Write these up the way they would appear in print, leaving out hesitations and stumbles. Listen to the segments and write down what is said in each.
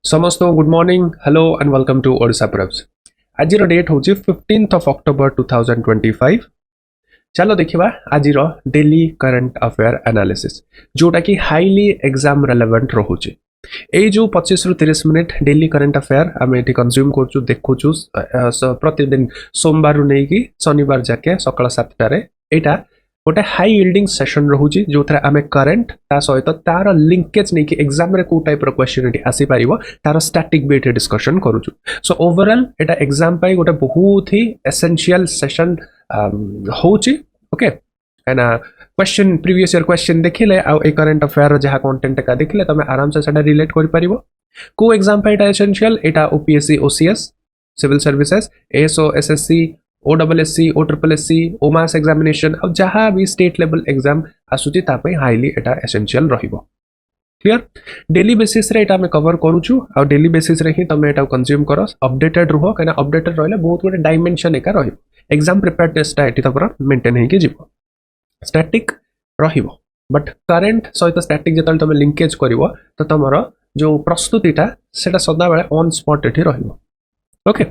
समस्त good morning hello and welcome to Odisha preps. आज date हूँ 15 अक्टोबर 2025। चलो देखा आज डेली करंट अफेयर एनालिसिस जोटा कि हाईली एग्जाम रेलेवेंट रोचे। यही जो 25 रु 30 मिनिट डेली करंट अफेयर आम ये कंज्यूम कर देखु प्रतिदिन सोमवार नहीं कि शनिवार जाके सकाल 7टार यहाँ गोटे हाई यील्डिंग सेशन रोचे जो थे आम करेन्ट ता सहित तार लिंकेज नहीं कि एग्जाम रे को टाइप क्वेश्चन ये आसीपर तार स्टैटिक भी ये डिस्कशन करूँ। सो ओवरऑल यहाँ एग्जाम गोटे बहुत ही एसेंशियल सेशन होची। ओके कहना क्वेश्चन प्रीवियस ईयर क्वेश्चन देखिले आ करंट अफेयर जहाँ कंटेंट का देखिले तुम आराम से रिलेट कर पारिबो। को एग्जाम पे एटा एसेंशियल एटा OPSC OCS civil services ASO SSC OWSSC ओट्रिपलएससी ओमास एग्जामिनेशन अब जहाँ भी स्टेट लेवल एग्जाम आसूची तापई हाईली एटा एसेंशियल रहिबो। क्लियर डेली बेसिस रे एटा मैं कवर करूछु आ डेली बेसिस रे ही तमे एटा कंज्यूम करो अपडेटेड रहो कहना अपडेटेड रहले बहुत गुटे डायमेंशन एका रहिबो। एग्जाम प्रिपेयरनेस टा एटी त पूरा मेंटेन हे के जीवो स्टैटिक रहिबो बट करंट सहित स्टैटिक जतल तमे लिंकेज करिवो तो तमरो जो प्रस्तुतिटा सेटा सदा बेले ऑन स्पॉट एठी रहिबो। ओके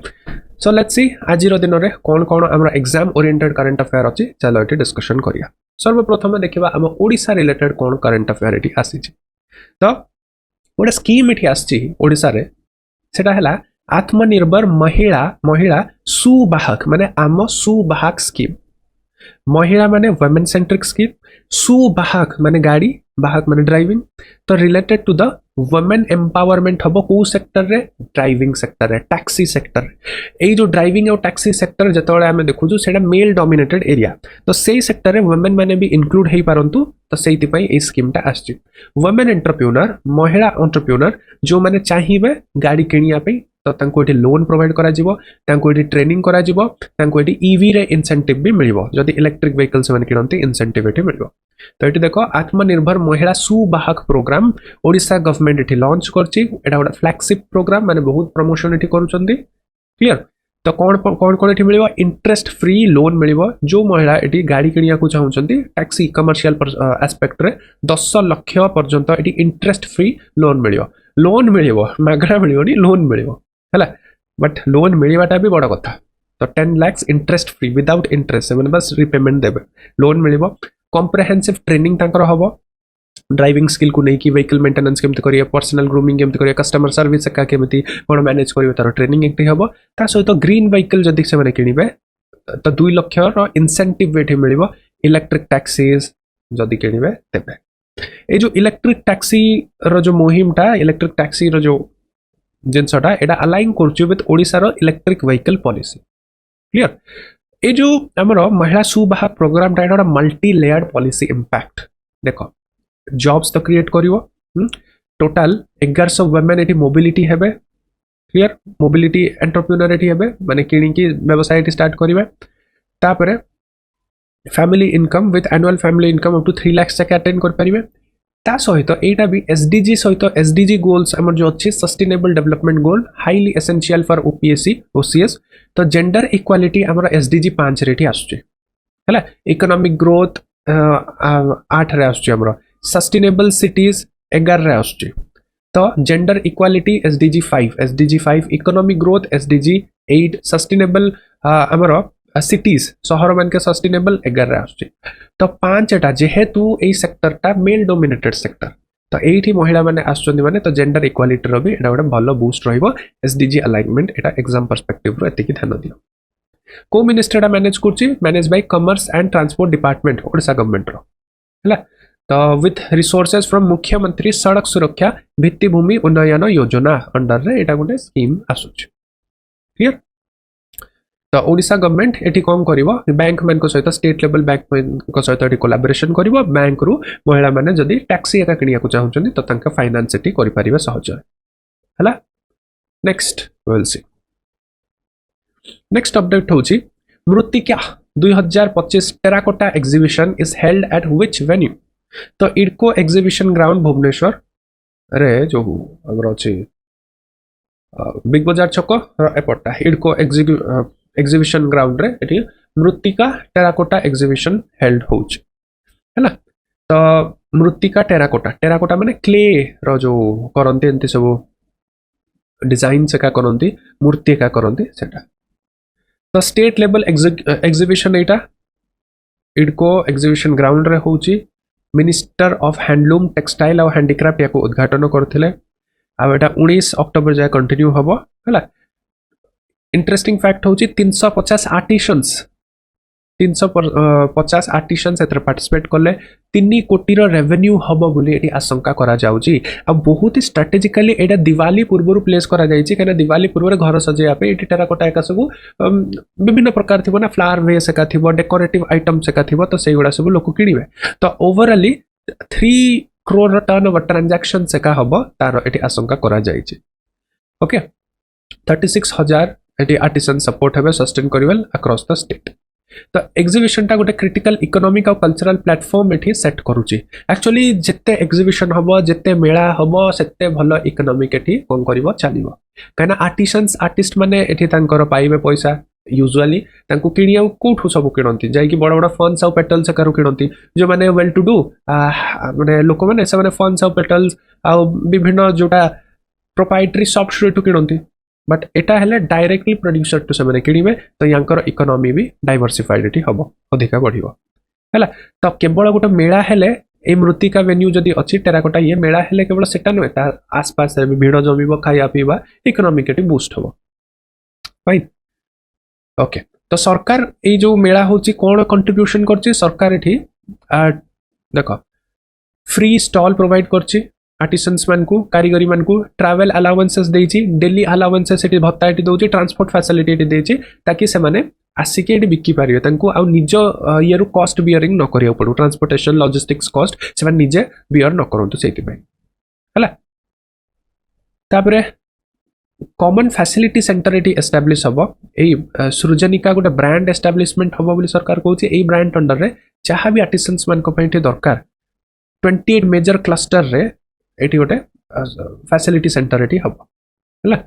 सो लेट्स सी आज दिन में कौन कौन आम एग्जाम ओरिएंटेड करंट अफेयर अच्छी चलो ये डिस्कशन करिया। सर्वप्रथम देखा आम ओडिशा रिलेटेड कौन करंट अफेयर ये आसी तो गोटे स्कीम ये आसा रे सेटा है आत्मनिर्भर महिला महिला सुवाहक माने आम सुवाहक स्कीम। महिला माने वुमेन सेंट्रिक स्कीम सुवाहक माने गाड़ी वाहक माने ड्राइविंग तो related to the women empowerment हम को सेक्टर रे ड्राइविंग सेक्टर रे टैक्सी सेक्टर यही जो ड्राइविंग और टैक्सी सेक्टर जिते आम देखु से मेल डोमिनेटेड एरिया तो से सेक्टर रे वुमेन माने भी इंक्लूड हो पारंतु तो से स्कीमटा आसची। वुमेन एंटरप्रेन्योर महिला एंटरप्रेन्योर जो माने चाहिए गाड़ी किनिया तो ये लोन प्रोवाइड करा ट्रेनिंग करा ईवी रे इंसेंटिव भी मिलिबो जदि इलेक्ट्रिक व्हीकल से किणती इंसेंटिव ये मिलिबो। तो ये देख आत्मनिर्भर महिला सुवाहक प्रोग्राम ओडिशा गवर्नमेंट ये लॉन्च करछि गोटे फ्लैगशिप प्रोग्राम माने बहुत प्रमोशन ये करुछंती। क्लियर तो कौन कौन कौन ये मिलिबो इंटरेस्ट फ्री लोन मिलिबो जो महिला ये गाड़ी किनिया को चाहउछंती टैक्सी कमर्शियल एस्पेक्ट रे 10 लाख पर्यंत ये interest free loan मिलिबो Magra मिलिबोनी loan मिलिबो हैला बट लोन मिलवाटा भी बड़ कथा। तो 10 lakh interest free without interest से बस रिपेमेंट देबे लोन मिलिबो। कॉम्प्रिहेंसिव ट्रेनिंग तांकर हबो ड्राइविंग स्किल को नहीं कि व्हीकल मेंटेनेंस केमती करिए पर्सनल ग्रूमिंग केमती करिए कस्टमर सर्विस का केमती कोन मैनेज करिवे तार ट्रेनिंग एकटी हबो। ता सहित ग्रीन व्हीकल जदि से माने किनिबे तो 2 लाख रो इंसेंटिव वेठी मिलिबो। इलेक्ट्रिक टैक्सीज जदि किनिबे देबे ए जो इलेक्ट्रिक टैक्सी रो जो मुहिमटा इलेक्ट्रिक टैक्सी रो जो जिनसटा एटा अलाइन करछु विथ ओडिसा रो इलेक्ट्रिक व्हीकल पॉलिसी। क्लियर ए जो हमर महिला सुवाहक प्रोग्राम टा एटा मल्टी लेयर्ड पॉलिसी इंपैक्ट देखो जॉब्स तो क्रिएट करिवो टोटल 1100 वुमेन एटी मोबिलिटी हेबे। क्लियर मोबिलिटी एंटरप्रेन्योर एटी हेबे माने किणी की व्यवसाय स्टार्ट करिवे तापरे family income with annual family income up to 3 lakh तक अटेन कर परिवे। ता सहित एटा भी एसडीजी सहित एसडीजी गोल्स हमर जो अच्छे sustainable development goal highly essential for OPSC OCS तो जेंडर इक्वालिटी हमर एसडीजी 5 रेटी आसुचे हैला इकोनॉमिक ग्रोथ 8 रे आसुचे हमर सस्टेनेबल सिटीज 11 रे आसुचे तो gender equality SDG 5 economic growth SDG 8 sustainable हमर सिटीज सहर मान के सस्टेनेबल 11 आसुचे तो 5टा जेहेतु ए सेक्टरटा मेल डोमिनेटेड सेक्टर तो एठी महिला माने आसुचंदी माने तो जेंडर इक्वालिटी रो भी एटा गोटे भलो बूस्ट रहइबो। एसडीजी अलाइनमेंट एटा एग्जाम पर्सपेक्टिव रो एतिकी ध्यान दियो। को मिनिस्टरटा मैनेज करछि manage by commerce and transport department Odisha government रो हैला तो विथ रिसोर्सेस फ्रॉम मुख्यमंत्री सड़क सुरक्षा भित्तिभूमि उन्नयन योजना अंडर रे एटा गोटे स्कीम आसुछ। क्लियर तो ओडिशा गवर्नमेंट एटी कौन करिवो बैंक मान को सहित स्टेट लेवल बैंक को सहित एटी कोलैबोरेशन करिवो बैंक रु महिला माने जदी टैक्सी एका किनिया को चाहुचंदी तो तंका फाइनेंस एटी करि परिबे सहज हला। Next will see next update होची मृत्तिका 2025 terracotta exhibition is held at which venue तो इडको एग्जीबिशन ग्राउंड भुवनेश्वर रे जो हमर अछि बिग बाजार छक एपटा इडको एग्जीबिशन ग्राउंड रे एटी मृत्तिका टेराकोटा एग्जीबिशन हेल्ड होच हैला। तो मृत्तिका टेराकोटा माने क्ले रो जो करंते एंती सब डिजाइन से का करती मूर्ति का करती सेटा तो स्टेट लेवल एग्जिबिशन एटा इडको एग्जिबिशन ग्राउंड रे होची मिनिस्टर ऑफ हैंडलूम टेक्सटाइल और हैंडीक्राफ्ट या उद्घाटन करथिले आ एटा 19 अक्टोबर जाय कंटिन्यू हबो हला इंटरेस्टिंग फैक्ट होची 350 आर्टिसंस 350 आर्टिसंस एथरे पार्टिसिपेट कले 3 कोटी रो रेवेन्यू हबो बोली एटी आशंका करा जाउची आ बहुत ही स्ट्रेटेजिकली एटा दिवाली पूर्व प्लेस करा जाइची कना दिवाली पूर्व घर सजेया पे एटी टेराकोटा एका सब विभिन्न प्रकार थिबो ना फ्लावर वेस एका थिबो डेकोरेटिव आइटम्स एका थिबो तो सेगुडा सब लोक किनिबे तो ओवरऑली 3 करोड़ टर्न ओवर ट्रांजैक्शन एका हबो तार एटी आशंका करा जाइची ओके 36,000 एटी आर्टिसन सपोर्ट हेबे सस्टेन करिवेल अक्रॉस द स्टेट तो एग्जिबिशन टा गोटे क्रिटिकल इकोनॉमिक और कल्चरल प्लेटफॉर्म एठी सेट करूची एक्चुअली जिते एग्जिबिशन हबो जिते मेला हबो सेते भलो इकोनॉमिक एठी कोन करिवो चलिवो काना आर्टिसंस आर्टिस्ट माने एठी तांकर पाइबे पैसा यूजुअली तांको किनिया कोठु सब किनंती जाय कि बड़ बड़ फंड्स और पेटल्स करू किनंती जो माने वेल टू डू माने लोक माने से माने फंड्स और पेटल्स आ विभिन्न जोटा प्रोप्राइटरी शॉप्स रेटु किनंती बट एटा हेले डायरेक्टली प्रोड्यूसर टू से किणवे तो यांकर इकोनॉमी भी डाइवर्सिफाइड एटी हम अधिका बढ़िबो हैला तो केवल गोटे मेला हेले ए मृत्तिका वेन्यू जदि अच्छी टेराकोटा ये मेला हेले केवल सेटा नुहे ता आसपास रे भीड़ जमीबो खाया पीबा इकोनॉमिक एटी बूस्ट हबो फाइन ओके तो सरकार ए जो मेला होची कोन कंट्रीब्यूशन करची सरकार एठी देखो फ्री स्टॉल प्रोवाइड करची आर्टिसंस मान को कारीगरी मान को ट्रैवल अलाउंसेस देछि डेली अलाउंसेस एटी भत्ता एटी दोछि ट्रांसपोर्ट फैसिलिटी एटी देछि ताकि से माने आसिके एटी बिक्की पारियो तांको आ निज येरु कॉस्ट बियरिंग न करियो पड़ो ट्रांसपोर्टेशन लॉजिस्टिक्स कॉस्ट से माने निजे बियर न करंतु सेति पय हला तापरे common facility centre eighty establish हबो एई सृजनिका गोटे ब्रांड एस्टैब्लिशमेंट हबो बोली सरकार कहउछि एई ब्रांड अंडर रे जहां भी आर्टिसंस मान को पयटे दरकार 28 मेजर क्लस्टर रे एटी गोटे फैसिलिटी सेंटर एटी हम है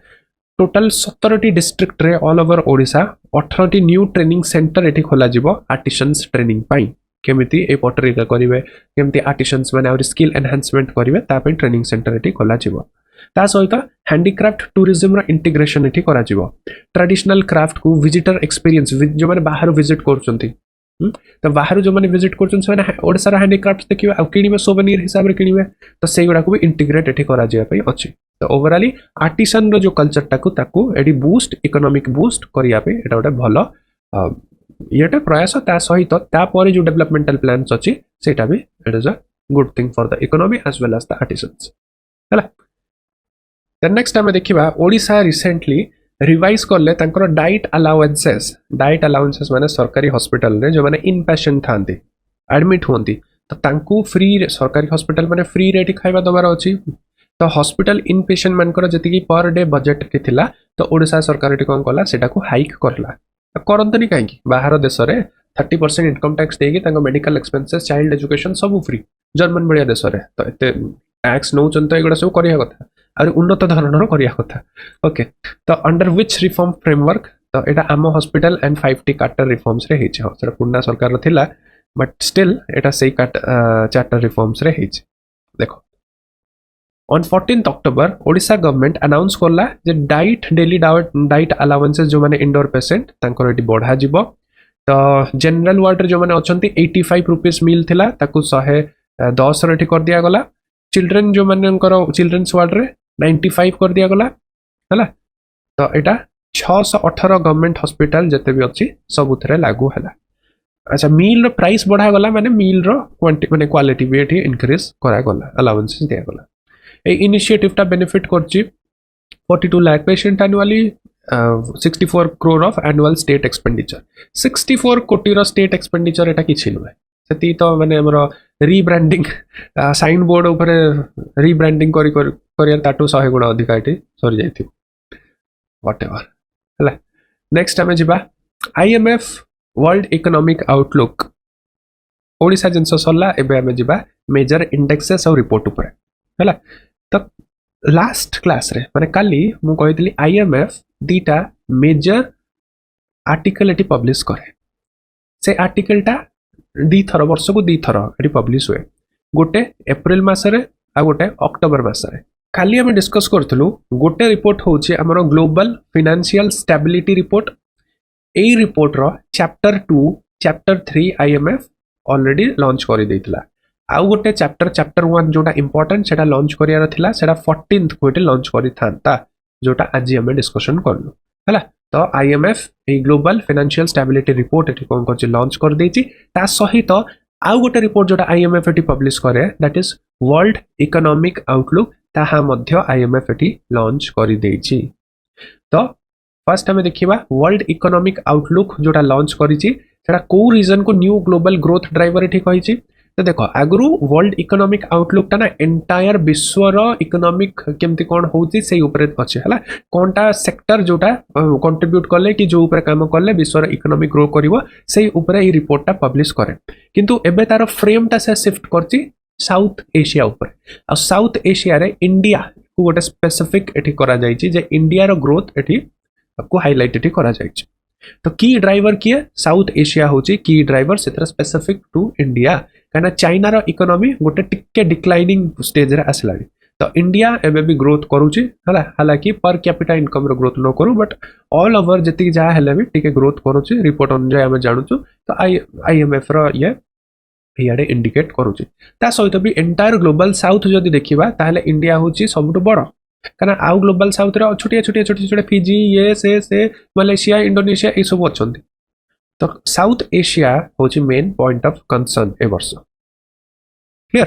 टोटाल 17 डिस्ट्रिक्ट रे all over Odisha 18 new training centre eighty खोला जिवो आर्टिसंस ट्रेनिंग पाई केमिति ए पटरी का करिवे केमिति आर्टिसंस माने और स्किल एनहांसमेंट करिवे ता पे ट्रेनिंग सेंटर एटी खोला जिवो ता सहित हैंडीक्राफ्ट टूरिज्म रो इंटीग्रेशन एटी करा जिवो ट्रेडिशनल क्राफ्ट को विजिटर एक्सपीरियंस जो माने बाहर विजिट करचंती तो बाहर जो मैंने विजिट कर हैंडीक्राफ्ट देखिए आ किणवे सोवेनियर हिसाब से किणवे तो से गुड़ा भी इंटीग्रेट एठी करा जाय पई अछि तो ओवरऑली आर्टिसन रो जो कल्चर ताकू एडी बूस्ट इकोनॉमिक बूस्ट करिया पे एटा गोटे भलो येटा प्रयास ता सहित ता परे जो डेवलपमेंटल प्लान्स अछि सेटा भी it is a good thing for the economy as well as the artisans हला देन नेक्स्ट हम देखिबा ओडिसा रिसेंटली रिवाइज करले तांकर डाइट अलाउंसेस माने सरकारी हॉस्पिटल रे जो माने इन पेशेंट थांती एडमिट होंती तो तांकू फ्री सरकारी हॉस्पिटल माने फ्री रेट खाइबा दबार अछि तो हॉस्पिटल इन पेशेंट मानकर जति की पर डे बजट के थिला तो ओडिसा सरकार एटी कोन कला सेटा को हाइक करला करंतनी काहे की बाहर देश रे 30% इनकम टैक्स देगी तांको मेडिकल एक्सपेंसेस चाइल्ड एजुकेशन सब फ्री जर्मन बढिया देश रे तो एते टैक्स नौ चंत एगुडा सब करिया कथा और उन्नत धरणर करिया कथा ओके तो अंडर विच रिफॉर्म फ्रेमवर्क तो एटा आम hospital and 5T charter reforms रे हिच सेटा पुन्ना सरकार रो थिला बट स्टिल एटा सेई चार्टर रिफॉर्म्स रे हिच देखो on 14 October Odisha government announce करला जे डेली डाइट अलाउंसेस जो माने इंडोर पेशेंट तांकर एटी बढ़ा जिवो तो जनरल वार्ड रे जो माने अछंती 85 रुपीस मील थिला ताकू 110 रे कर दिया गला चिल्ड्रन जो मानकर चिल्ड्रन्स वार्ड रे 95 कर दिया गला हला तो एटा 618 गवर्नमेंट हॉस्पिटल जते भी अछि सब उथरे लागू हला अच्छा मील रो प्राइस बढ़ा गला माने मील रो क्वांटिटी माने क्वालिटी भी एठी इंक्रीज करा गला अलाउंसेस दिया गला ए इनिशिएटिव टा बेनिफिट करची 42 lakh patient annually 64 crore of annual state expenditure 64 कोटी रो स्टेट एक्सपेंडिचर एटा किछि नुहे सेती तो माने हमरो रीब्रांडिंग साइन बोर्ड ऊपर रीब्रांडिंग करियर ताटू 100 गुणा अधिक एटी सरी जाइथि व्हाटएवर हला नेक्स्ट हमें जिबा IMF world economic outlook Odisha जिनस सरला एबे हमें जिबा मेजर इंडेक्सेस और रिपोर्ट ऊपर हला तो लास्ट क्लास रे माने काली मु कहितली आईएमएफ दीटा मेजर आर्टिकल एटी पब्लिश करे से आर्टिकल टा दी थर वर्ष को दी थर एटी पब्लिश हुए गोटे एप्रिल मासरे आ गोटे अक्टोबर मासरे काली आम डिस्कस करूँ गोटे रिपोर्ट हूँ आमर ग्लोबल फाइनेंशियल स्टेबिलिटी रिपोर्ट यही रिपोर्ट रो chapter 2 chapter 3 IMF already launch कर देइतिला आउ गोटे चैप्टर 1 जोटा इंपोर्टेंट सेटा लॉन्च करियार थिला सेटा 14th को लॉन्च करि थांता जोटा आज हम डिस्कशन करलु हला तो IMF a global financial stability report एठी कोन करछि लॉन्च कर देछि ता सहित आउ गोटे रिपोर्ट जोटा आईएमएफ एठी पब्लिश करे that is world economic outlook ताहा मध्य आईएमएफ एठी लॉन्च कर देछि तो फर्स्ट हमें देखिबा वर्ल्ड इकोनॉमिक आउटलुक जोटा लॉन्च करिछि सेटा को रीजन को न्यू ग्लोबल ग्रोथ ड्राइवर एठी कहिछि तो देखो आगु वर्ल्ड इकोनॉमिक आउटलुक टा ना एंटायर विश्वर इकोनॉमिक केमती कोन होउछि सेही ऊपर अछि हला कोनटा सेक्टर जोटा कंट्रीब्यूट करले कि जो ऊपर काम करले विश्वर इकोनॉमिक ग्रो करिवो सेही ऊपर ई रिपोर्ट टा पब्लिश करे किंतु एबे तार फ्रेम टा से शिफ्ट करछि साउथ एशिया ऊपर आ साउथ एशिया रे इंडिया को गोटे स्पेसिफिक एठी करा जायछि जे इंडिया रो ग्रोथ एठी आपको हाईलाइट एठी करा जायछि तो की ड्राइवर किए साउथ एशिया होची की ड्राइवर से स्पेसिफिक टू इंडिया कहना चाइना रो इकोनॉमी गोटे टिके डिक्लाइनिंग स्टेज रे आसलानी तो इंडिया एबे भी ग्रोथ करूची हला हालांकि पर कैपिटा इनकम रो ग्रोथ न करू बट ऑल ओवर जति जा हेले भी टिके ग्रोथ करूची रिपोर्ट अनुसार हम जानूछु तो आईएमएफ रो ये याडे इंडिकेट करूची ता सहित भी एंटायर ग्लोबल साउथ जदी देखिबा ताहले इंडिया होची सबटु बड़ कहना आउ ग्लोबल साउथ रे छोटे छोटे फिजी ये से मलेशिया इंडोनेशिया ये सब अच्छे तो साउथ एशिया होची मेन पॉइंट ऑफ कंसर्न ए वर्ष क्लियर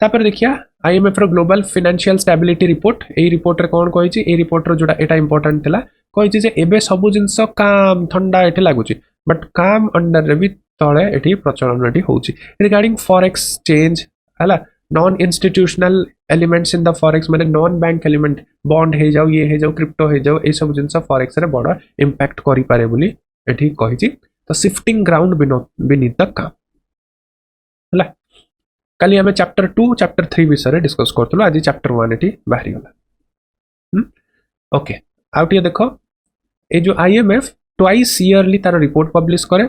तापर देखिया आईएमएफ रो ग्लोबल फाइनेंशियल स्टेबिलिटी रिपोर्ट ए रिपोर्ट रे कोन कहिछि ए रिपोर्ट रो जोटा एटा इंपोर्टेंट थिला कहिछि जे एबे सब जिंस काम ठंडा एठी लागुछि बट काम अंडर रे भी तळे एठी प्रचलन एठी होछि रिगार्डिंग फॉरेक्स चेंज हला non institutional elements in the forex माने नॉन बैंक एलिमेंट बॉन्ड हे जाऊ ये हे जाऊ क्रिप्टो हे जाऊ ए सब जिंस फॉरेक्स रे बड़ इंपैक्ट करि पारे बोली एठी कहिछि तो शिफ्टिंग ग्राउंड बीनीथ द काम हला काली हमें चैप्टर 2 चैप्टर 3 विषय डिस्कस करथलो आज चैप्टर 1 एठी बाहरी गला ओके आउटिया देखो ए जो आईएमएफ ट्वाइस ईयरली तार रिपोर्ट पब्लिश करे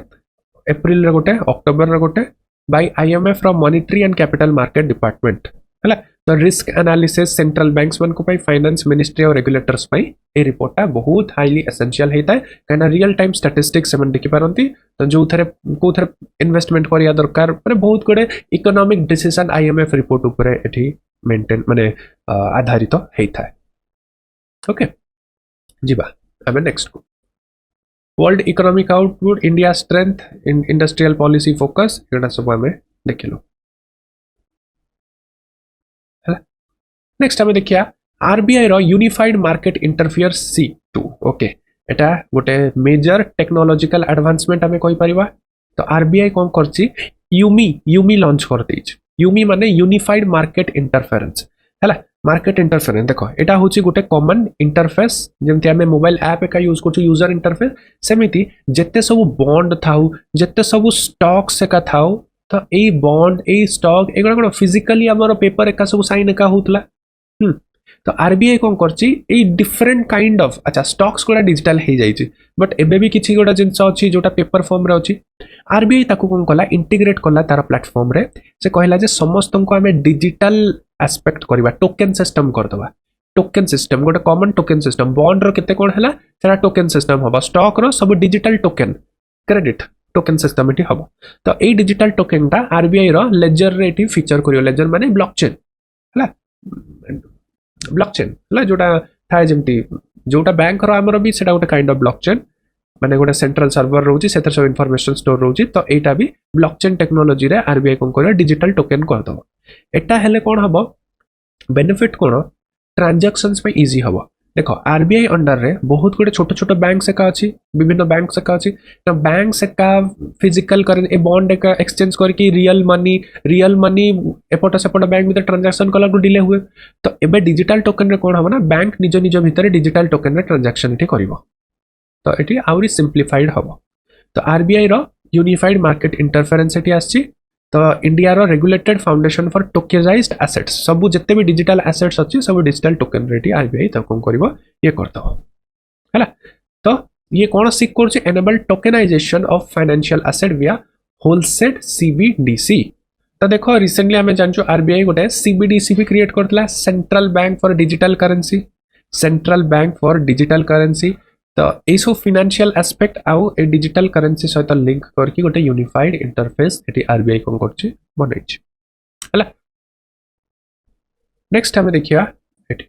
अप्रैल रे गोटे अक्टोबर रे गोटे by IMF from monetary and capital market department हला तो रिस्क एनालिसिस सेंट्रल बैंक्स मन को पाई फाइनेंस मिनिस्ट्री और रेगुलेटर्स पाई ए रिपोर्ट टा बहुत हाईली एसेंशियल हेता है कहना रियल टाइम स्टैटिस्टिक्स से देखि पारंती तो जो थरे को थरे इन्वेस्टमेंट करिया दरकार माने बहुत गुडे इकोनॉमिक डिसीजन आईएमएफ रिपोर्ट ऊपर एठी मेंटेन माने आधारित हेता है ओके जीबा हमें नेक्स्ट को world economic outlook India strength in industrial policy focus एटा सब हमें देखिलो नेक्स्ट हमें देखिया आरबीआई रो unified market interfere C2 okay एटा गोटे मेजर टेक्नोलॉजिकल एडवांसमेंट हमें कहि परिबा तो आरबीआई कोन करछि यूमी लॉन्च कर देछि यूमी माने यूनिफाइड मार्केट इंटरफेरेंस हला मार्केट इंटरफेरेंस देखो एटा होछि गोटे कॉमन इंटरफेस जेमति हमें मोबाइल ऐप का यूज करछु यूजर इंटरफेस सेमिति जत्ते सब बॉन्ड थाउ जत्ते सब स्टॉक्स का थाउ तो a bond A stock एगुड़ा cone physically हमर पेपर एका सब साइन एका होतला तो आरबीआई कोन करछि ए डिफरेंट काइंड ऑफ अच्छा स्टॉक्स कोडा डिजिटल हे जाइछि बट एबे भी किछि गोडा जिंस अछि जोटा पेपर फॉर्म रे अछि आरबीआई ताकू कोन कला इंटीग्रेट कला तार प्लेटफॉर्म रे से कहला जे समस्त को हमें डिजिटल एस्पेक्ट करबा टोकन सिस्टम कर दबा टोकन सिस्टम गोटे कॉमन टोकन सिस्टम बॉन्ड रो केते कोन हला सेरा टोकन सिस्टम हबा स्टॉक रो सब digital token credit token system eighty हबो तो ए डिजिटल टोकन टा आरबीआई रो लेजर रे एटी फीचर करियो लेजर माने ब्लॉकचेन हला ब्लॉकचेन हला जोटा थाय जेमती जोटा बैंक रो हमर भी सेटा गोटे काइंड ऑफ ब्लॉकचेन माने गोटे सेंट्रल सर्वर रहउची सेतर सब इंफॉर्मेशन स्टोर रहउची तो एटा भी ब्लॉकचेन टेक्नोलॉजी रे आरबीआई कोन करे डिजिटल टोकन कर दबो एटा हेले कोन हबो बेनिफिट कोन ट्रांजैक्शंस पे इजी हबो देखो आरबीआई अंडर रे बहुत गुडे छोट छोट बैंक से का अछि विभिन्न बैंक से का अछि तो बैंक से का फिजिकल करे ए बॉन्ड का एक्सचेंज करके रियल मनी एपट सेपट बैंक भीतर ट्रांजैक्शन कला को डिले हुए तो एबे डिजिटल टोकन रे कोन हबो ना बैंक निज निज भीतर डिजिटल टोकन रे ट्रांजैक्शन एठी करिवो तो एठी आउरी सिंपलीफाइड हबो तो आरबीआई रो यूनिफाइड मार्केट इंटरफेरेंस एठी आछि तो इंडिया रो regulated foundation for tokenised assets सब जत्ते भी डिजिटल एसेट्स अछि सब डिजिटल टोकन रेटी आरबीआई त कोन करबो ये करतो हला तो ये कोन सिक करछि enable tokenisation of financial asset via wholesale CBDC तो देखो रिसेंटली आम जानचु आरबीआई गोटे सीबीडीसी भी क्रिएट करथिला central bank for digital currency तो ये सब फाइनेंशियल एस्पेक्ट आउ ए डिजिटल करेंसी सहित लिंक करके गोटे यूनिफाइड इंटरफेस एटी आरबीआई कोन करछि बनैछि हला। नेक्स्ट आम देखिया एटी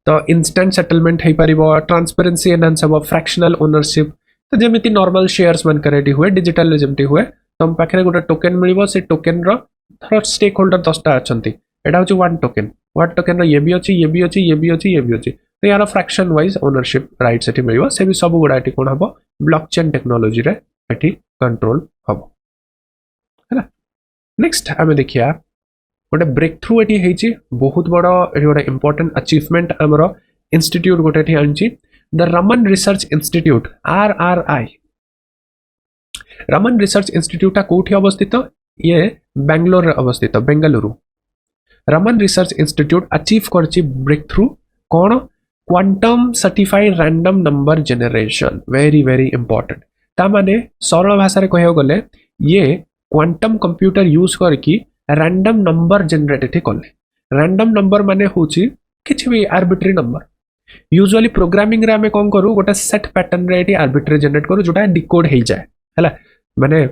तो इंस्टेंट सेटलमेंट है पारिबो ट्रांसपेरेंसी एनहांस हो फ्रैक्शनल ओनरशिप तो जेमिति नॉर्मल शेयर्स मन करेडी हुए डिजिटल जेमति हुए तुम पाखे गोटे टोकेन मिलिबो से टोकेन रो थर्ड स्टेक होल्डर 10टा अछंती एटा होची वन टोकेन रो ये भी अछि तो यार फ्रैक्शन वाइज ओनरशिप राइट सेठी मिलिबो से भी सब गुडा एटी कोन हबो ब्लॉकचेन टेक्नोलॉजी रे एटी कंट्रोल हबो हैला। नेक्स्ट आमे देखिया गोटे ब्रेक थ्रू एटी हेची बहुत बड़ो एटी गोटे इंपोर्टेंट अचीवमेंट हमरो इंस्टीट्यूट गोटे एटी आनची the Raman research institute RRI Raman research institute कोठी अवस्थित ये बेंगलोर रे अवस्थित Bengaluru Raman research institute achieve करची ब्रेक थ्रू कौन quantum certified random number generation very very important ता माने सरल भाषा रे कहयो गले ये क्वांटम कंप्यूटर यूज करकी रैंडम नंबर जनरेट एठी करले रैंडम नंबर माने होची किछि भी आर्बिट्री नंबर यूजुअली प्रोग्रामिंग रे हमें कोन करू गोटे सेट पैटर्न रे एठी आर्बिट्री जनरेट करू जोटा डिकोड हे जाय हला माने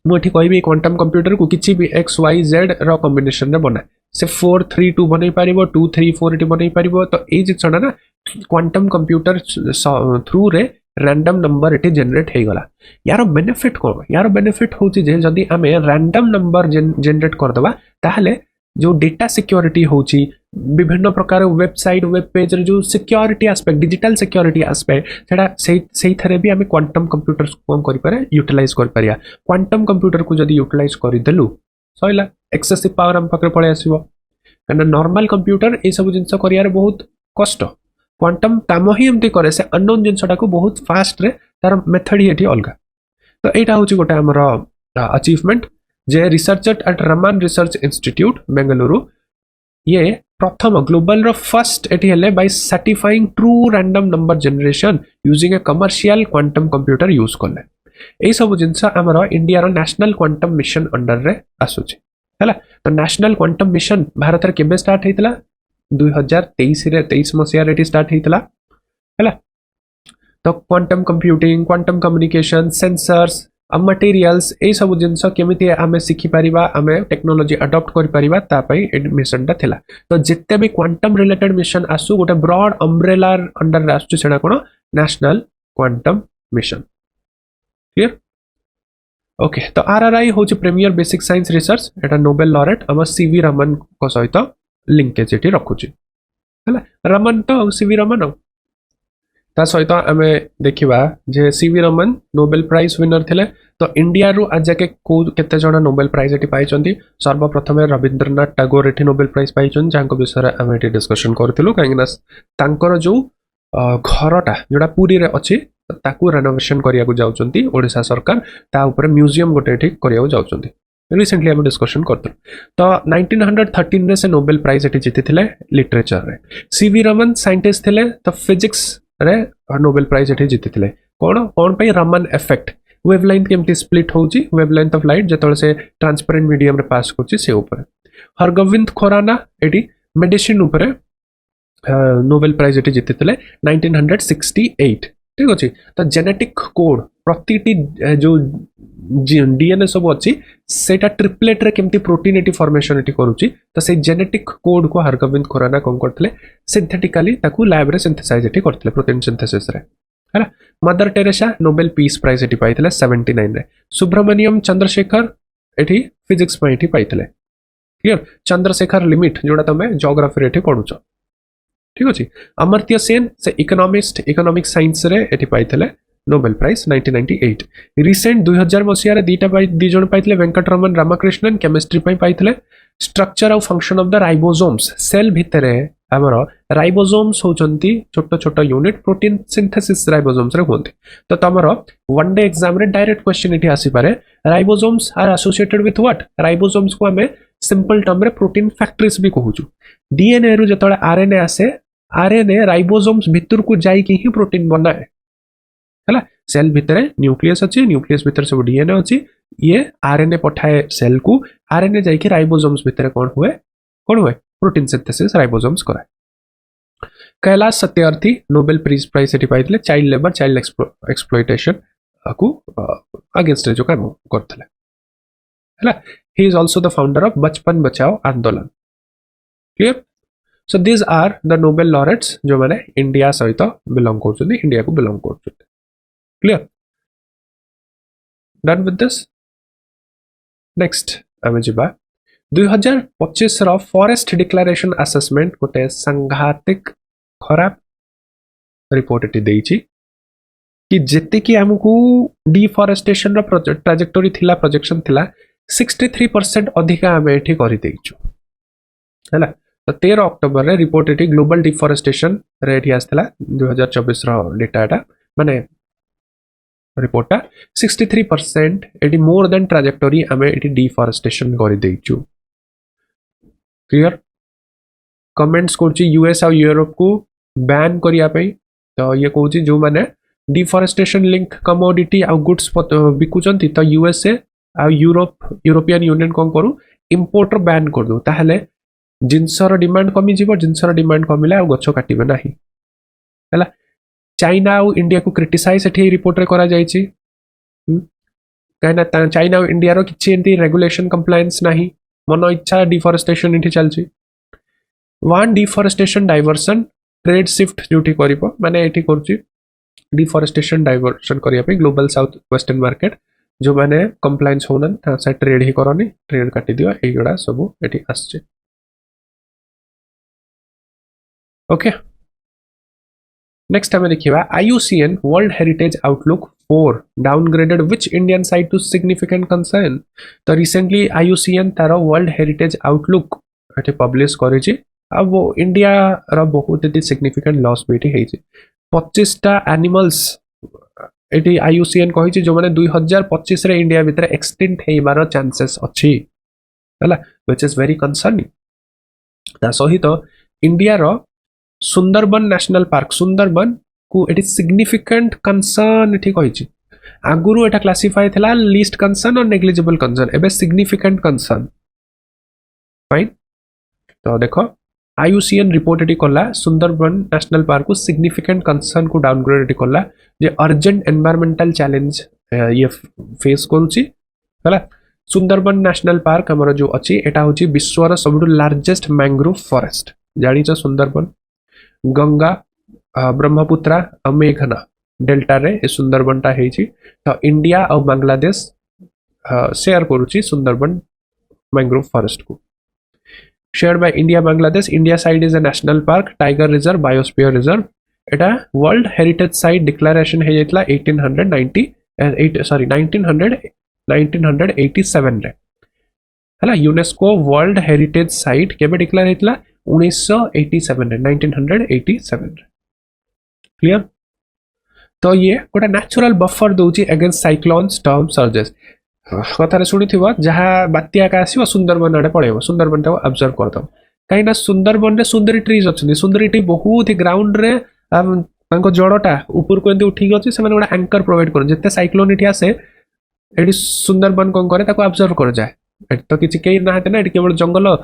मु एठी कहबी क्वांटम कंप्यूटर को किछि भी x y z रो कॉम्बिनेशन रे बना से 4 3 2 बनै पारिबो 2 3 4 एठी बनै पारिबो तो ए जे छना ना क्वांटम कंप्यूटर थ्रू रे रैंडम नंबर एठी जनरेट हे गला यार बेनिफिट कोन यार बेनिफिट होची जे जदी हमें रैंडम नंबर जनरेट कर दबा ताहले जो डेटा सिक्योरिटी होची विभिन्न प्रकार वेबसाइट वेब पेज रे जो security aspect digital security aspect सेटा सेही थरे भी हमें क्वांटम कंप्यूटर को कर पारे यूटिलाइज कर पारिया क्वांटम कंप्यूटर को जदी यूटिलाइज कर देलु सइला एक्सेसिव पावर हम पकड़ पळे आसीबो कना नॉर्मल कंप्यूटर ए सब जिंस करियार बहुत कष्ट क्वांटम काम ही एमती करे से अननोन जिंसटा को बहुत फास्ट रे तार मेथड ही एठी अलगा तो एटा होची गोटे हमर अचीवमेंट जे researcher at Raman research institute Bengaluru ये प्रथम ग्लोबल रो फर्स्ट एटी हेले by certifying true random number generation using a commercial quantum computer use करले ए सब जिंस हमर इंडिया रो नेशनल क्वांटम मिशन अंडर रे आसुची हैला तो नेशनल क्वांटम मिशन भारत रे केबे स्टार्ट हेतला 2023 रे 23 मसिया रे स्टार्ट हेतला हैला तो quantum computing quantum communication sensors materials ए सब जिंस केमिति आमे सिखि परिबा आमे टेक्नोलॉजी अडॉप्ट करि परिबा ता पई मिशन ता थिला तो जिते भी क्वांटम रिलेटेड मिशन आसु गोटे ब्रॉड अम्ब्रेला अंडर रे आसु सेना कोन national quantum mission clear okay तो आरआरआई होची प्रीमियर बेसिक साइंस रिसर्च एटा नोबेल लॉरेट हम सीवी रमन को सहित लिंकेज एटी रखुची हला रमन तो सीवी रमन ता सहित आमे देखिबा जे CV Raman Nobel prize winner थिले तो इंडिया रु आज के को केते जणा नोबेल प्राइज एटी पाइचंती सर्वप्रथम रविंद्रनाथ टैगोर एटी नोबेल प्राइज पाइचन जांको विषय आमे एटी डिस्कशन करथिलु कांगिना तांकर जो घरटा जोडा पुरी रे अछि ताकू रेनोवेशन करिया को जाउचंती ओडिसा सरकार ता ऊपर म्यूजियम गोटे ठीक करिया को जाउचंती रिसेंटली हम डिस्कशन करथि तो 1913 रे से नोबेल प्राइज एटी जीतिथिले लिटरेचर रे सीवी रमन साइंटिस्ट थिले तो फिजिक्स रे नोबेल प्राइज एटी जीतिथिले कोन पे रमन इफेक्ट वेवलेंथ केमती स्प्लिट होची वेवलेंथ ऑफ लाइट जतले से ट्रांसपेरेंट मीडियम रे पास करची से ऊपर हरगोविंद खुराना एटी मेडिसिन ऊपर नोबेल प्राइज एटी जीतिथिले 1968 ठीक अछि तो जेनेटिक कोड प्रतिटी जो डीएनए सब अछि सेटा ट्रिपलेट रे केमती प्रोटीन एटी फॉर्मेशन एटी करूची तो से जेनेटिक कोड को हरगोविंद खुराना कोन करथले सिंथेटिकली ताकू लैब रे सिंथेसाइज एटी करथले प्रोटीन सिंथेसिस रे हैला Mother Teresa Nobel peace prize एटी पाइथले 79 रे सुब्रमण्यम चंद्रशेखर एटी फिजिक्स में एटी पाइथले क्लियर चंद्रशेखर लिमिट जोडा तमे ज्योग्राफी रे एटी पढुचो ठीक अछि अमर्त्य सेन से इकोनॉमिस्ट इकोनॉमिक साइंस रे एटी पाइथले नोबेल प्राइज 1998 रिसेंट 2000 मसिया रे दीटा दी जण पाइथले वेंकटरमन रामकृष्णन केमिस्ट्री पई पाइथले structure of function of the ribosomes cell भितरे हमर राइबोसोम्स होचंती छोट छोट यूनिट प्रोटीन सिंथेसिस राइबोसोम्स रे होंती तो तमर वन डे एग्जाम रे डायरेक्ट क्वेश्चन एठी आसी पारे ribosomes are associated with what ribosomes को हमें सिंपल टर्म रे प्रोटीन फैक्टरीज भी कहूछु डीएनए रु जतळे आरएनए आसे आरएनए राइबोसोम्स भितर को जाई कि ही प्रोटीन बनाए हला सेल भितर न्यूक्लियस अच्छी न्यूक्लियस भितर सब डीएनए अच्छी ये आरएनए पठाए सेल को आरएनए जाइए राइबोसोम्स भितर कौन हुए प्रोटीन सिंथेसिस राइबोसोम्स कराए Kailash Satyarthi Nobel peace prize से पाइले चाइल्ड लेबर चाइल्ड एक्सप्लॉयटेशन को अगेंस्ट जो काम करथिले हैला he is also the founder of Bachpan Bachao Andolan clear so this are the Nobel laureates जो माने इंडिया सहित बिलोंग करछथि इंडिया को बिलोंग करछथि clear done with this next आमे जिबा 2025 रो फॉरेस्ट डिक्लेरेशन असेसमेंट गोटे सांघातिक खराब रिपोर्ट एटी देइछि कि जेते कि हमकू डिफॉरेस्टेशन रो ट्राजेक्टोरी थिला प्रोजेक्शन थिला 63% अधिका आमे एठी करि देइछु हैला तो 13 October ray report eighty global deforestation रे एठी आस्थिला 2024 रो डेटाटा माने रिपोर्टा 63% एटी मोर देन ट्राजेक्टोरी आमे एटी डिफॉरेस्टेशन करि देइछु क्लियर कमेंट्स करछि यूएस और यूरोप को बैन करिया पई तो ये कहछि जो माने डिफॉरेस्टेशन लिंक कमोडिटी आ गुड्स बिकुचंती तो यूएसए आ यूरोपियन यूनियन कोन करू इंपोर्टर बैन कर दो ताहले जिनसर डिमांड कमी जीवो जिनसर डिमांड कमिले आ गछ काटिबे नाही हैला चाइना और इंडिया को क्रिटिसाइज एठी रिपोर्ट रे करा जायछि कहना चाइना और इंडिया रो किछि एंती रेगुलेशन कंप्लायंस नाही मन इच्छा डिफॉरेस्टेशन एठी चलछि वन डिफॉरेस्टेशन डाइवर्सन ट्रेड शिफ्ट जोठी करिवो माने एठी करछि डिफॉरेस्टेशन डाइवर्सन करिया पे ग्लोबल साउथ वेस्टर्न मार्केट जो माने कंप्लायंस होनन ता से ट्रेड ही करनी ट्रेड काटी दियो एगुडा सब एठी आछे ओके नेक्स्ट हमें देखिबा IUCN world heritage outlook 4 downgraded which Indian site to significant concern तो रिसेंटली IUCN तारो वर्ल्ड हेरिटेज आउटलुक एठी पब्लिश करिछि अब वो इंडिया रो बहुत एटी सिग्निफिकेंट लॉस बेटी हेछि 25 टा एनिमल्स एटी IUCN कहिछि जो माने 2025 रे इंडिया भीतर एक्सटिंक्ट हेबार चांसेस अछि हला व्हिच इज वेरी कंसर्निंग ता सहित इंडिया रो सुंदरबन नेशनल पार्क सुंदरबन को एटी सिग्निफिकेंट कंसर्न एठी कहिछि आगुरु एटा क्लासिफाई थला लीस्ट कंसर्न और नेग्लिजिबल कंसर्न एबे सिग्निफिकेंट कंसर्न फाइन तो देखो IUCN रिपोर्ट एटी कला सुंदरबन नेशनल पार्क को सिग्निफिकेंट कंसर्न को डाउनग्रेड एटी कला जे अर्जेंट एनवायरमेंटल चैलेंज ये फेस करूची हला सुंदरबन नेशनल पार्क हमर जो अछि एटा होची विश्वर सबटु लार्जेस्ट मैंग्रोव फॉरेस्ट जानि छ सुंदरबन गंगा ब्रह्मपुत्र और मेघना डेल्टा रे ए सुंदरबनटा हेछि तो इंडिया और बांग्लादेश शेयर करूची सुंदरबन मैंग्रोव फॉरेस्ट को shared by India Bangladesh India side is a national park tiger reserve biosphere reserve eta world heritage site declaration हे जाइतला 1987 रे हला यूनेस्को वर्ल्ड हेरिटेज साइट केबे डिक्लेयर हेतला 1987 रे 1987 रे क्लियर तो ये गोटा नेचुरल बफर दोची अगेंस्ट साइक्लोन स्टॉर्म सर्जेस कथारे शुणी जहाँ बात्या का आसो सुंदरबन आड़े पड़े सुंदरबन टाइम ऑब्जर्व करदम कहीं सुंदरबन रे सुंदरी ट्रीज अच्छी सुंदरी ट्री बहुत ही ग्राउंड रे जड़टा ऊपर को एमती उठिक अच्छी से गोटे एंकर प्रोवाइड कर जिते साइक्लोन ये आसे ये सुंदरबन कौन करे ऑब्जर्व कर जाए तो किसी कई ना ना केवल जंगल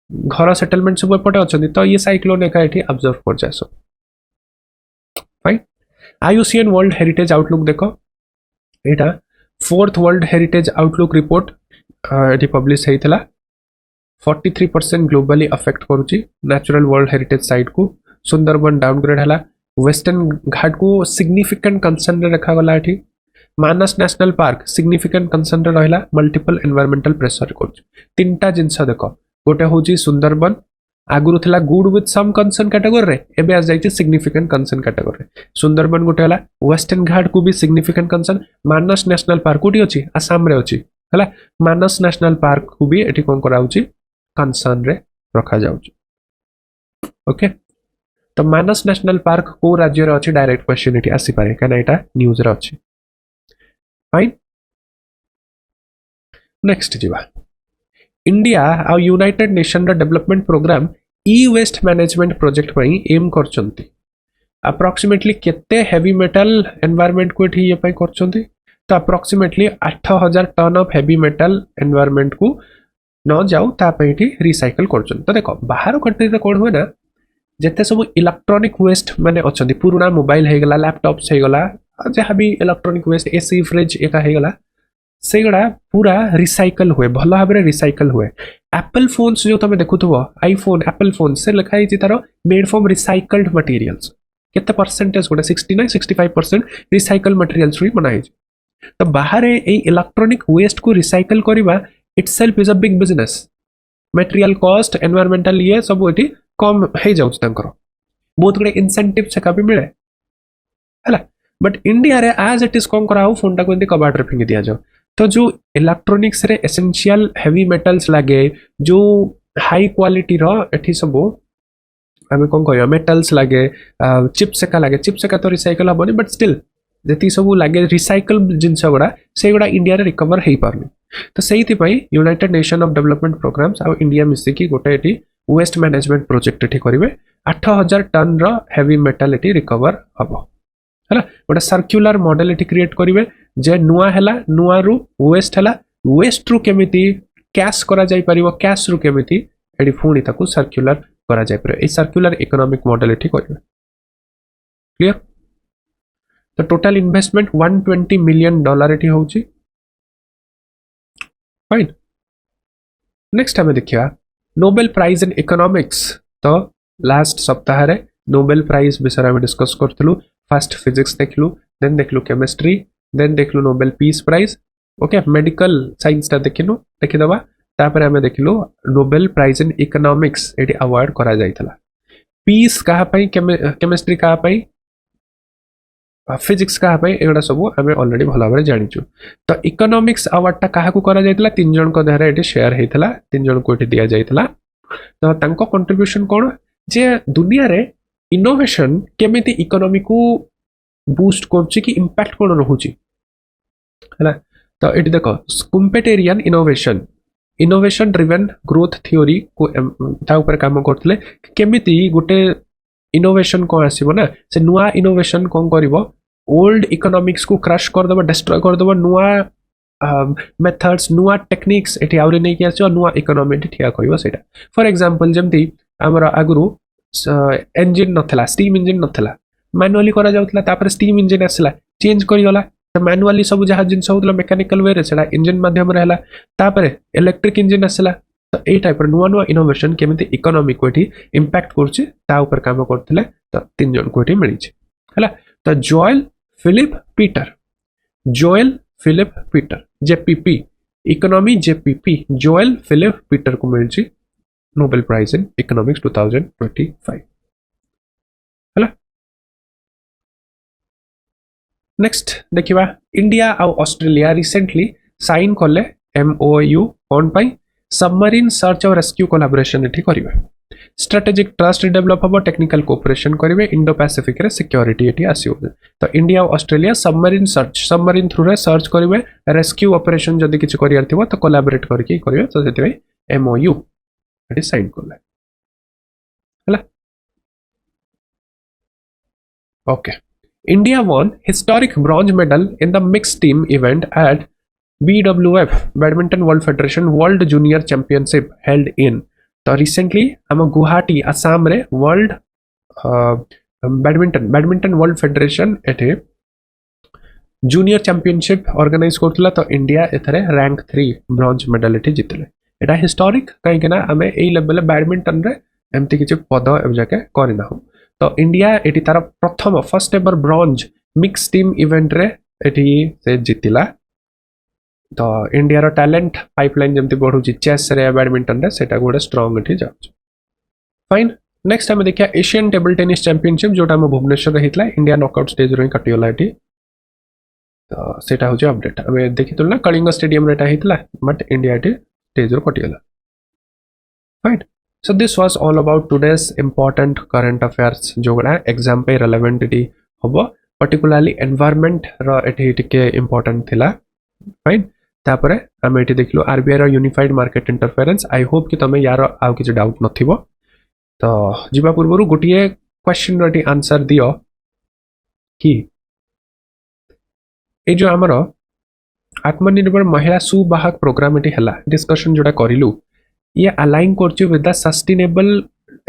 घर सेटलमेंट सब एपटे अच्छा तो ये साइक्लोन एका ये ऑब्जर्व कर जाए सब fine IUCN world heritage outlook देखो यहाँ 4th world heritage outlook report ये पब्लिश होता 43% ग्लोबली अफेक्ट करुच्ची नेचुरल वर्ल्ड हेरिटेज साइट को सुंदरबन डाउनग्रेड है वेस्टर्न घाट को सिग्निफिकेंट कंसर्न रखा गला एठी Manas national park significant concern रहिला मल्टीपल एनवायरमेंटल प्रेशर कोच तीनटा जिंस देखो गोटे होची सुंदरबन आगुरु थिला good with some concern category रे एबे आ जाइछि सिग्निफिकेंट कंसर्न कैटेगरी रे सुंदरबन गोटे हला वेस्टर्न घाट को भी सिग्निफिकेंट कंसर्न मानस नेशनल पार्क कोठी अछि आसाम रे अछि हला मानस नेशनल पार्क को भी एठी कोन कराउछि कंसर्न रे रखा जाउछि ओके तो मानस नेशनल पार्क को राज्य रे अछि डायरेक्ट क्वेश्चन एठी आसी पारे काना एटा न्यूज रे अछि फाइन नेक्स्ट जीवा इंडिया आ United Nation Development Programme e waste management project पई एम करचंती अप्रोक्सीमेटली केते हेवी मेटल एनवायरनमेंट को एठी ये पई करछंती तो approximately 8000 ton of heavy metal environment को न जाऊ ता पई एठी रिसाइकल करछन तो देखो बाहर कंट्री रे कोन होय ना जेते सब इलेक्ट्रॉनिक वेस्ट माने अछंती पुराना मोबाइल हे गला लैपटॉप्स हे गला जहाँ भी इलेक्ट्रॉनिक वेस्ट एसी फ्रिज एका हे गला सेगुड़ा पूरा रिसाइकल हुए भल भाव में रिसाइकल हुए एप्पल फोन्स जो तुम देखुव आईफोन एप्पल फोन से लिखाई तार मेड फ्रॉम रिसाइकल्ड मटेरियल्स केते परसेंटेज गोटे 69-65% रिसाइकल मटेरियल्स भी बनाई तो बाहर ए इलेक्ट्रॉनिक वेस्ट को रिसाइकल करवा itself is a big business material cost environmental ये सब ये कम हो जाऊँ बहुत गुड़े इनसेंटिव से भी मिले है बट इंडिया रे एज इट इज कौन करा फोन टाक कबाड़ फिंगी दि जाओ तो जो इलेक्ट्रॉनिक्स रे एसेंशियल हेवी मेटल्स लगे जो हाई क्वालिटी रो एठी सब आम कौन कह मेटल्स लगे चिप्स एका लगे चिप्स एका तो रिसाइकल हेनी बट स्टिल जी सब लगे रिसाइकल जिनस गुड़ा से गुड़ा इंडिया रे रिकवर हो पारनी तो से United Nation of development programs आ इंडिया मिसिकी गोटे एटी वेस्ट मैनेजमेंट प्रोजेक्ट एटी करेंगे 8000 टन रो हेवी मेटल एटी रिकवर हम है गोटे सर्क्युलर मॉडल एटी क्रिएट करेंगे जे नुआ है नुआ रु वेस्ट है वेस्ट रु केमिति कैश करा जाई परिवो कैश रु केमिति एडी पुणी ताकू सर्क्युलर करा जाई परिवो ए सर्क्युलर इकोनॉमिक मॉडल एटी करेंगे क्लियर तो टोटल इन्वेस्टमेंट $120 मिलियन एटी होची फाइन नेक्स्ट हमें देखिया नोबेल प्राइज इन इकोनॉमिक्स तो लास्ट सप्ताह रे नोबेल प्राइज विषय में डिस्कस करथलु फर्स्ट फिजिक्स देखलु देन देखलु केमिस्ट्री देन देखलु Nobel peace prize okay medical science ता देखिनु देखिदबा तापर हमें देखलु नोबेल प्राइज इन इकोनॉमिक्स एटी अवार्ड करा जायतला पीस कहा पई केमिस्ट्री कहा पई फिजिक्स कहा पई एगुडा सब हमें ऑलरेडी भल भाव जानिचु तो इकोनॉमिक्स अवार्ड टा काहा को करा जायतला तीन जन को देहरे एटी शेयर हेतला तीन जन को एटी दिया जायतला तो तांको कंट्रीब्यूशन कोन जे दुनिया रे इनोवेशन केमिति इकोनॉमी को बूस्ट करछि कि इंपैक्ट कोन रहउछि हैला तो एटी देखो स्कुम्पेटेरियन इनोवेशन ड्रिवन ग्रोथ थ्योरी को ता ऊपर काम करथले केमिति गोटे इनोवेशन को आसीबो ना से नुआ इनोवेशन कोन करिवो ओल्ड इकोनॉमिक्स को क्रश कर देबो डिस्ट्रॉय कर देबो नुआ मेथड्स नुआ टेक्निक्स एटी आउरी नै कि आछो नुआ इकोनॉमी ठिया करिवो सेटा फॉर एग्जांपल जेमति हमरा आगुरु इंजिन नथला स्टीम इंजिन नथला मैनुअली करा जाउतला तापर स्टीम इंजिन आसला चेंज करि गला तो मैनुअली सब जहा जिंस होतला मेकानिकल वे रे सेडा इंजिन माध्यम रे हला तापर इलेक्ट्रिक इंजिन आसला तो ए टाइप रे नुआ नुआ इनोवेशन केमिति इकोनॉमी को एठी इंपैक्ट करछि ता ऊपर काम करथले तो तीन जन को एठी मिली छै हला तो Joel Philip Peter JPP economy JPP Joel Philip Peter को मिल छी नोबेल प्राइज इन इकोनॉमिक्स 2025 हला नेक्स्ट देखिबा इंडिया आ ऑस्ट्रेलिया रिसेंटली साइन कले एमओयू कोन पई सबमरीन सर्च और रेस्क्यू कोलैबोरेशन एठी करिवे स्ट्रेटेजिक ट्रस्ट डेवलप हबो टेक्निकल कोऑपरेशन करिवे इंडो पैसिफिक रे सिक्योरिटी एठी आसीबो तो इंडिया और ऑस्ट्रेलिया सबमरीन थ्रू रे सर्च करिवे रेस्क्यू ऑपरेशन जदी किछ करियार थिबो तो कोलैबोरेट करके करिवे तो सेते एमओयू एठी साइन करले हला okay India won historic bronze medal in the mixed team event at BWF Badminton World Federation World Junior Championship held in तो रिसेंटली हम गुवाहाटी आसाम रे वर्ल्ड बैडमिंटन वर्ल्ड फेडरेशन एठे जूनियर चैंपियनशिप ऑर्गेनाइज करथला तो India एथरे rank 3 bronze medal एठे जितले एटा हिस्टोरिक कहीं के ना हमें ए लेवल बैडमिंटन रे एमती किछ पद एब जाके करिना हो तो इंडिया एटी तार प्रथम first ever bronze mix team event रे एटी से जितिला तो इंडिया रो टैलेंट पाइपलाइन जमती बढ़ु चेस रे बैडमिंटन रे सेटा गोटे स्ट्रांग एठी जाउछ फाइन नेक्स्ट हम देखिया एशियन टेबल टेनिस चैंपियनशिप जोटा हम भुवनेश्वर रे हितला इंडिया नॉकआउट स्टेज रे कटियोला एठी तो सेटा होची अपडेट हमें देखितुल ना कलिंग स्टेडियम रेटा हितला बट इंडिया एठी स्टेज रो कटियोला fine So this was all about today's important current affairs जोगड़ा एग्जाम पे relevant एटी होबो particularly environment रो एटी टिके important थिला फाइन तापरे हम एटी देखलो आरबीआई रो unified market interference I hope कि तमे यार आउ किछ डाउट नथिबो तो जिबा पूर्वरु गोटिए क्वेश्चन रो एटी आंसर दियो कि ए जो आमर आत्मनिर्भर महिला सुवाहक प्रोग्राम ये है डिस्कशन जोड़ा करूँ ये अलाइन कर with the sustainable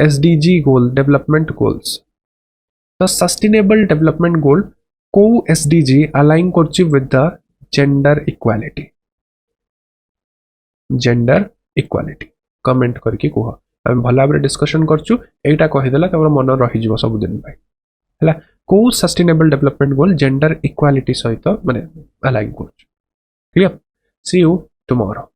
SDG goal development goals तो सस्टेनेबल डेवलपमेंट गोल को एसडीजी अलाइन कर with the gender equality comment करके कह आम भल भाव डिस्कशन करचु एटा कहीदेला तुम मन रही सबुदिन है को sustainable development goal gender equality सहित माने अलाइन कर क्लियर सी यू टुमारो